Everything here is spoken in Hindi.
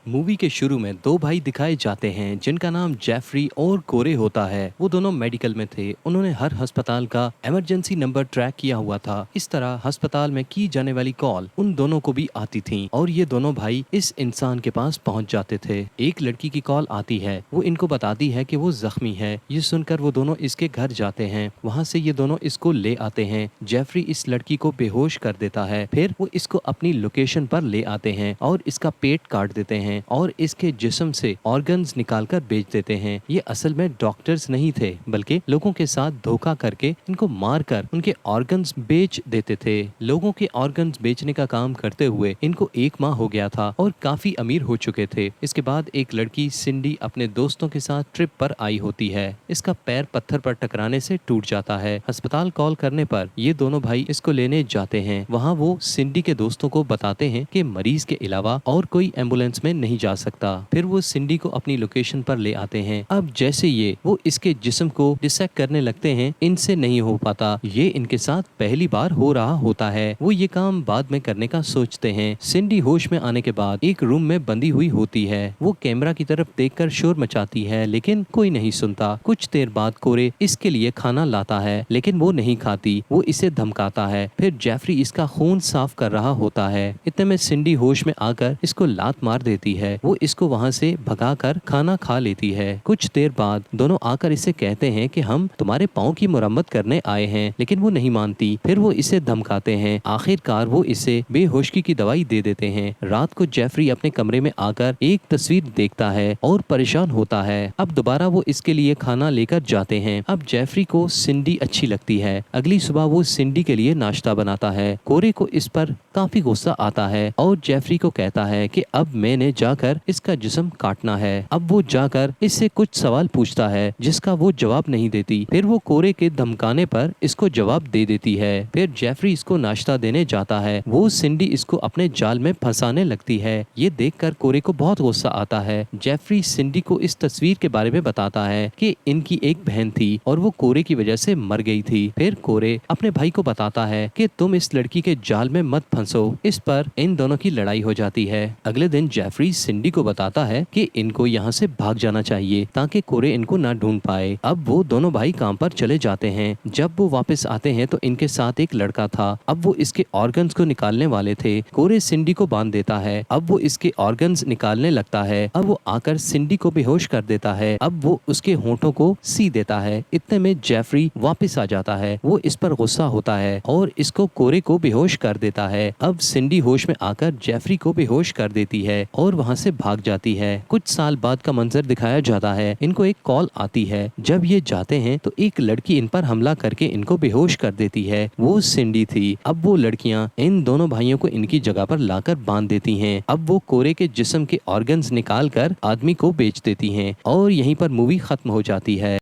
मूवी के शुरू में दो भाई दिखाए जाते हैं जिनका नाम जेफरी और कोरे होता है। वो दोनों मेडिकल में थे। उन्होंने हर अस्पताल का इमरजेंसी नंबर ट्रैक किया हुआ था। इस तरह अस्पताल में की जाने वाली कॉल उन दोनों को भी आती थी और ये दोनों भाई इस इंसान के पास पहुंच जाते थे। एक लड़की की कॉल आती है, वो इनको बताती है कि वो जख्मी है। ये सुनकर वो दोनों इसके घर जाते हैं। वहाँ से ये दोनों इसको ले आते हैं। जेफरी इस लड़की को बेहोश कर देता है। फिर वो इसको अपनी लोकेशन पर ले आते हैं और इसका पेट काट देते हैं और इसके जिस्म से ऑर्गन्स निकालकर बेच देते हैं। ये असल में डॉक्टर्स नहीं थे, बल्कि लोगों के साथ धोखा करके इनको मारकर उनके ऑर्गन्स बेच देते थे। लोगों के ऑर्गन्स बेचने का काम करते हुए इनको 1 माह हो गया था और काफी अमीर हो चुके थे। इसके बाद एक लड़की सिंडी अपने दोस्तों के साथ ट्रिप पर आई होती है। इसका पैर पत्थर पर टकराने से टूट जाता है। अस्पताल कॉल करने पर ये दोनों भाई इसको लेने जाते हैं। वहाँ वो सिंडी के दोस्तों को बताते हैं कि मरीज के अलावा और कोई एम्बुलेंस में नहीं जा सकता। फिर वो सिंडी को अपनी लोकेशन पर ले आते हैं। अब जैसे वो इसके जिस्म को डिसेक्ट करने लगते हैं, इनसे नहीं हो पाता। ये इनके साथ पहली बार हो रहा होता है। वो ये काम बाद में करने का सोचते हैं। सिंडी होश में आने के बाद एक रूम में बंदी हुई होती है। वो कैमरा की तरफ देखकर शोर मचाती है, लेकिन कोई नहीं सुनता। कुछ देर बाद कोरे इसके लिए खाना लाता है, लेकिन वो नहीं खाती। वो इसे धमकाता है। फिर जेफरी इसका खून साफ कर रहा होता है। इतने में सिंडी होश में आकर इसको लात मार देती है। वो इसको वहाँ से भगाकर खाना खा लेती है। कुछ देर बाद दोनों आकर इसे कहते हैं कि हम तुम्हारे पाँव की मुरम्मत करने आए हैं, लेकिन वो नहीं मानती। फिर वो इसे धमकाते हैं। आखिरकार वो इसे बेहोशगी की दवाई दे देते हैं। रात को जेफरी अपने कमरे में आकर एक तस्वीर देखता है और परेशान होता है। अब दोबारा वो इसके लिए खाना लेकर जाते हैं। अब जेफरी को सिंडी अच्छी लगती है। अगली सुबह वो सिंडी के लिए नाश्ता बनाता है। कोरे को इस पर काफी गुस्सा आता है और जेफरी को कहता है कि अब मैंने जाकर इसका जिस्म काटना है। अब वो जाकर इससे कुछ सवाल पूछता है जिसका वो जवाब नहीं देती। फिर वो कोरे के धमकाने पर इसको जवाब दे देती है। फिर जेफरी इसको नाश्ता देने जाता है। वो सिंडी इसको अपने जाल में फंसाने लगती है। ये देखकर कोरे को बहुत गुस्सा आता है। जेफरी सिंडी को इस तस्वीर के बारे में बताता है कि इनकी एक बहन थी और वो कोरे की वजह से मर गई थी। फिर कोरे अपने भाई को बताता है कि तुम इस लड़की के जाल में मत फंसो। इस पर इन दोनों की लड़ाई हो जाती है। अगले दिन जेफरी सिंडी को बताता है कि इनको यहाँ से भाग जाना चाहिए ताकि कोरे इनको ना ढूंढ पाए। अब वो दोनों भाई काम पर चले जाते हैं। जब वो वापस आते हैं तो इनके साथ एक लड़का था। अब वो इसके ऑर्गन्स को निकालने वाले थे। कोरे सिंडी को बांध देता है। अब वो इसके ऑर्गन्स निकालने लगता है। अब वो आकर सिंडी को बेहोश कर देता है। अब वो उसके होंठों को सी देता है। इतने में जेफरी वापस आ जाता है। वो इस पर गुस्सा होता है और इसको कोरे को बेहोश कर देता है। अब सिंडी होश में आकर जेफरी को बेहोश कर देती है और वहाँ से भाग जाती है। कुछ साल बाद का मंजर दिखाया जाता है। इनको एक कॉल आती है। जब ये जाते हैं तो एक लड़की इन पर हमला करके इनको बेहोश कर देती है। वो सिंडी थी। अब वो लड़कियां इन दोनों भाइयों को इनकी जगह पर लाकर बांध देती हैं। अब वो कोरे के जिस्म के ऑर्गन्स निकाल कर आदमी को बेच देती हैं और यहीं पर मूवी खत्म हो जाती है।